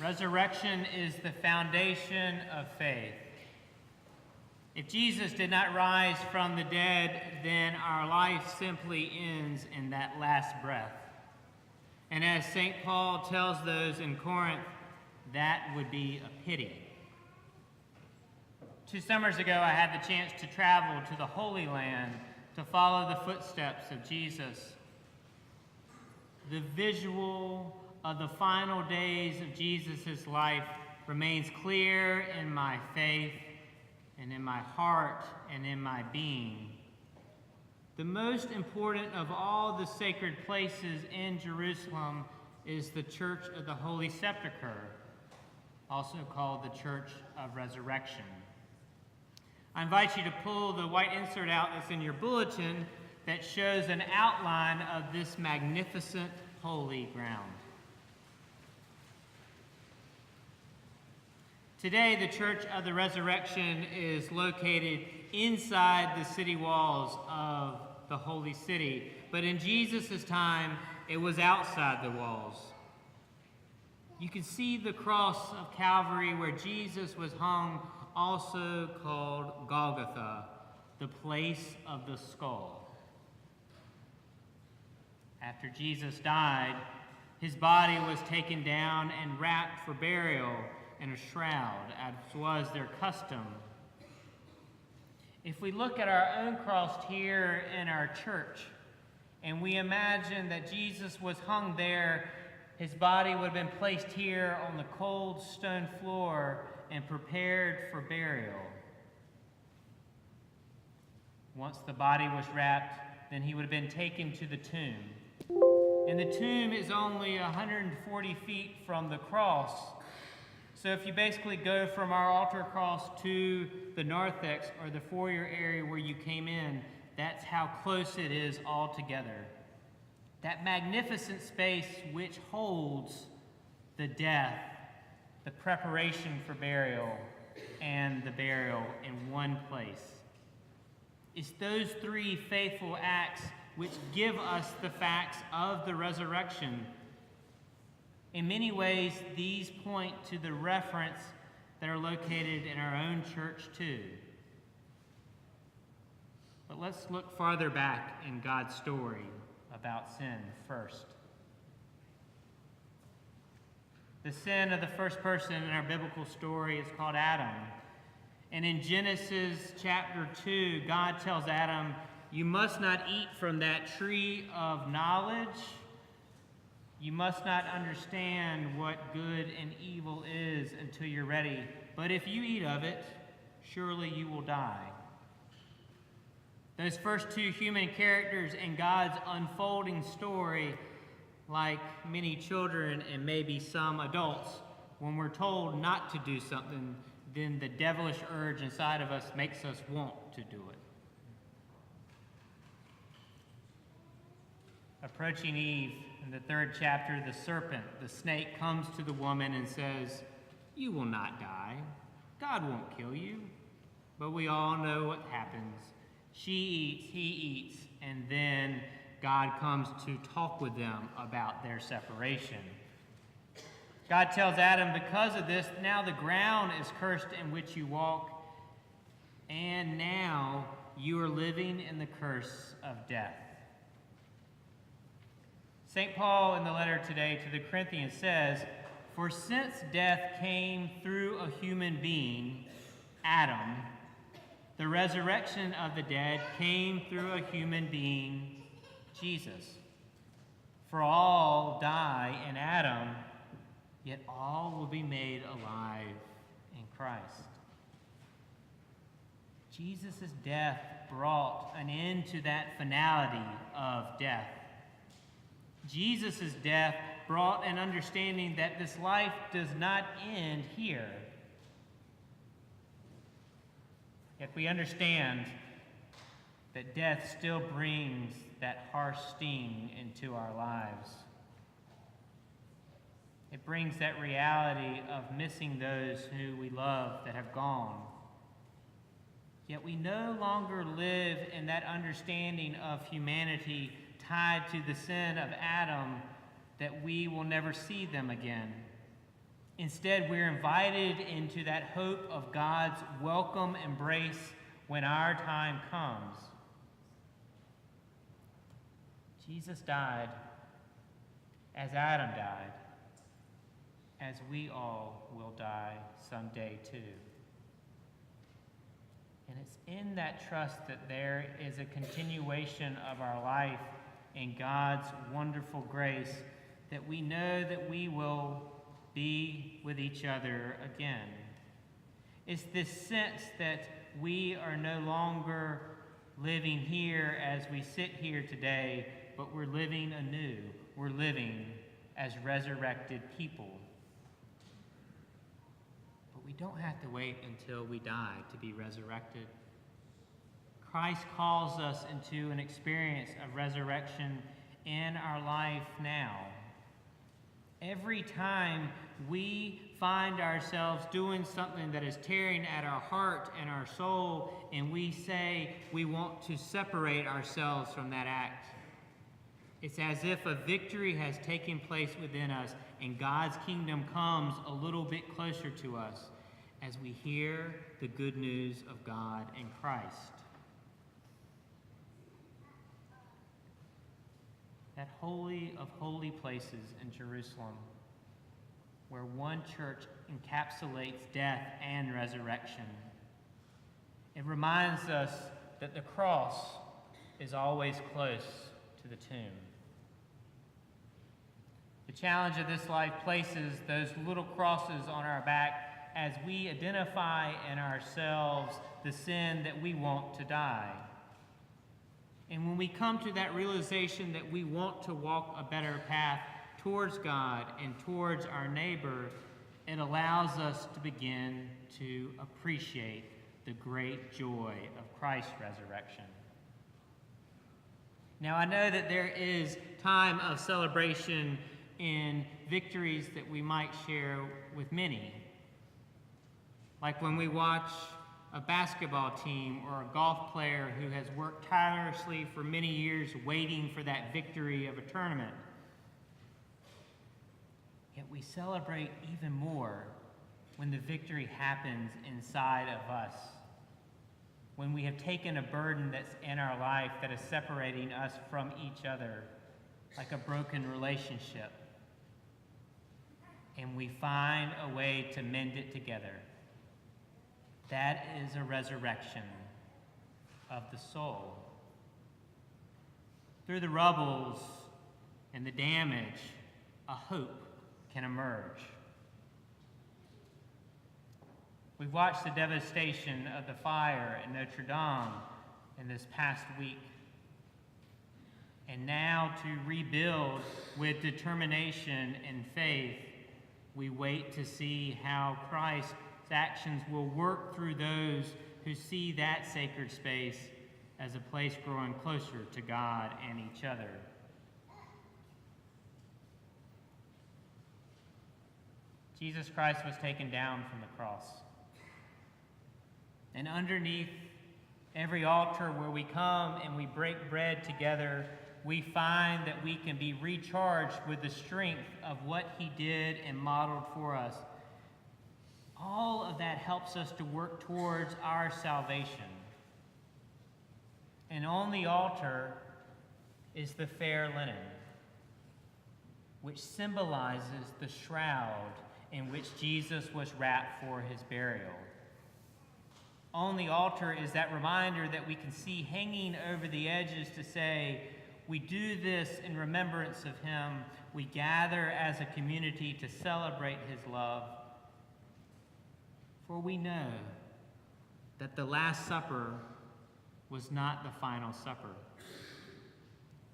Resurrection is the foundation of faith. If Jesus did not rise from the dead, then our life simply ends in that last breath. And as St. Paul tells those in Corinth, that would be a pity. 2 summers ago, I had the chance to travel to the Holy Land to follow the footsteps of Jesus. The visual of the final days of Jesus' life remains clear in my faith and in my heart and in my being. The most important of all the sacred places in Jerusalem is the Church of the Holy Sepulchre, also called the Church of Resurrection. I invite you to pull the white insert out that's in your bulletin that shows an outline of this magnificent holy ground. Today, the Church of the Resurrection is located inside the city walls of the Holy City, but in Jesus' time, it was outside the walls. You can see the cross of Calvary where Jesus was hung, also called Golgotha, the place of the skull. After Jesus died, his body was taken down and wrapped for burial in a shroud, as was their custom. If we look at our own cross here in our church, and we imagine that Jesus was hung there, his body would have been placed here on the cold stone floor and prepared for burial. Once the body was wrapped, then he would have been taken to the tomb. And the tomb is only 140 feet from the cross. So if you basically go from our altar cross to the narthex, or the foyer area where you came in, that's how close it is all together. That magnificent space which holds the death, the preparation for burial, and the burial in one place. It's those three faithful acts which give us the facts of the resurrection. In many ways, these point to the reference that are located in our own church too. But let's look farther back in God's story about sin first. The sin of the first person in our biblical story is called Adam. And in Genesis chapter 2, God tells Adam, "You must not eat from that tree of knowledge. You must not understand what good and evil is until you're ready. But if you eat of it, surely you will die." Those first two human characters in God's unfolding story, like many children and maybe some adults, when we're told not to do something, then the devilish urge inside of us makes us want to do it. Approaching Eve, in the 3rd chapter, the serpent, the snake, comes to the woman and says, "You will not die. God won't kill you." But we all know what happens. She eats, he eats, and then God comes to talk with them about their separation. God tells Adam, because of this, now the ground is cursed in which you walk, and now you are living in the curse of death. St. Paul, in the letter today to the Corinthians, says, "For since death came through a human being, Adam, the resurrection of the dead came through a human being, Jesus. For all die in Adam, yet all will be made alive in Christ." Jesus' death brought an end to that finality of death. Jesus' death brought an understanding that this life does not end here. Yet we understand that death still brings that harsh sting into our lives. It brings that reality of missing those who we love that have gone. Yet we no longer live in that understanding of humanity tied to the sin of Adam, that we will never see them again. Instead, we're invited into that hope of God's welcome embrace when our time comes. Jesus died as Adam died, as we all will die someday too. And it's in that trust that there is a continuation of our life in God's wonderful grace that we know that we will be with each other again. It's this sense that we are no longer living here as we sit here today, but we're living anew. We're living as resurrected people. But we don't have to wait until we die to be resurrected. Christ calls us into an experience of resurrection in our life now. Every time we find ourselves doing something that is tearing at our heart and our soul, and we say we want to separate ourselves from that act, it's as if a victory has taken place within us and God's kingdom comes a little bit closer to us as we hear the good news of God and Christ. That holy of holy places in Jerusalem, where one church encapsulates death and resurrection. It reminds us that the cross is always close to the tomb. The challenge of this life places those little crosses on our back as we identify in ourselves the sin that we want to die. And when we come to that realization that we want to walk a better path towards God and towards our neighbor, it allows us to begin to appreciate the great joy of Christ's resurrection. Now, I know that there is time of celebration in victories that we might share with many. Like when we watch a basketball team or a golf player who has worked tirelessly for many years waiting for that victory of a tournament. Yet we celebrate even more when the victory happens inside of us. When we have taken a burden that's in our life that is separating us from each other, like a broken relationship, and we find a way to mend it together. That is a resurrection of the soul. Through the rubbles and the damage, a hope can emerge. We've watched the devastation of the fire at Notre Dame in this past week. And now to rebuild with determination and faith, we wait to see how Christ's actions will work through those who see that sacred space as a place growing closer to God and each other. Jesus Christ was taken down from the cross. And underneath every altar where we come and we break bread together, we find that we can be recharged with the strength of what he did and modeled for us. All of that helps us to work towards our salvation. And on the altar is the fair linen, which symbolizes the shroud in which Jesus was wrapped for his burial. On the altar is that reminder that we can see hanging over the edges to say, we do this in remembrance of him. We gather as a community to celebrate his love. For we know that the Last Supper was not the final supper.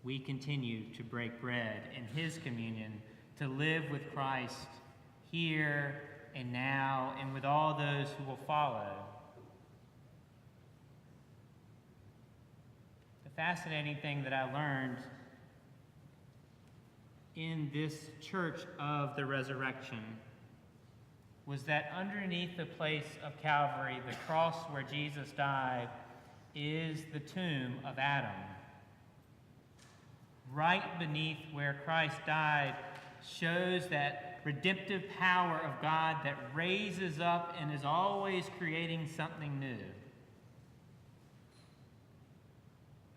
We continue to break bread in his communion, to live with Christ here and now, and with all those who will follow. The fascinating thing that I learned in this church of the resurrection was that underneath the place of Calvary, the cross where Jesus died, is the tomb of Adam. Right beneath where Christ died shows that redemptive power of God that raises up and is always creating something new.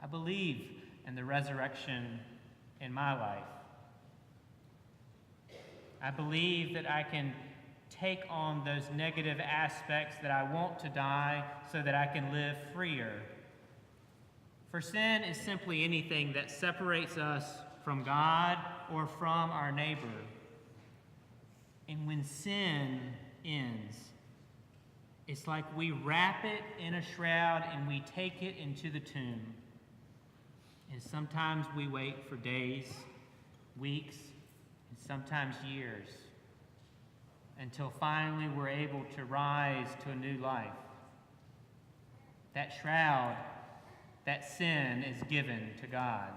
I believe in the resurrection in my life. I believe that I can take on those negative aspects that I want to die so that I can live freer. For sin is simply anything that separates us from God or from our neighbor. And when sin ends, it's like we wrap it in a shroud and we take it into the tomb. And sometimes we wait for days, weeks, and sometimes years, until finally we're able to rise to a new life. That shroud, that sin is given to God.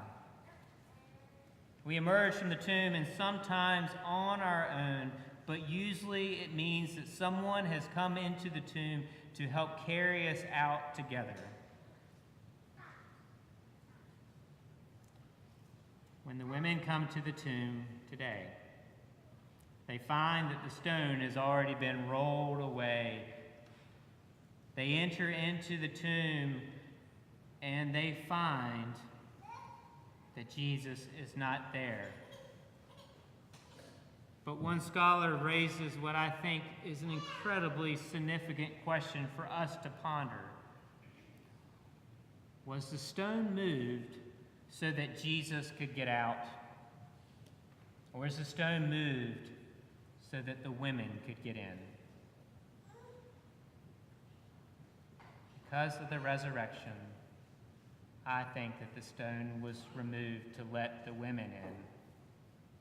We emerge from the tomb, and sometimes on our own, but usually it means that someone has come into the tomb to help carry us out together. When the women come to the tomb today, they find that the stone has already been rolled away. They enter into the tomb and they find that Jesus is not there. But one scholar raises what I think is an incredibly significant question for us to ponder. Was the stone moved so that Jesus could get out? Or was the stone moved so that the women could get in? Because of the resurrection, I think that the stone was removed to let the women in,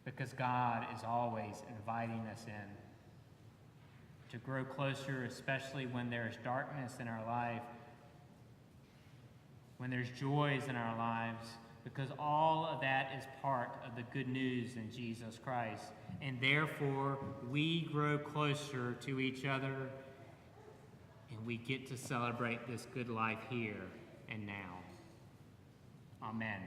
because God is always inviting us in to grow closer, especially when there's darkness in our life, when there's joys in our lives, because all of that is part of the good news in Jesus Christ. And therefore, we grow closer to each other, and we get to celebrate this good life here and now. Amen.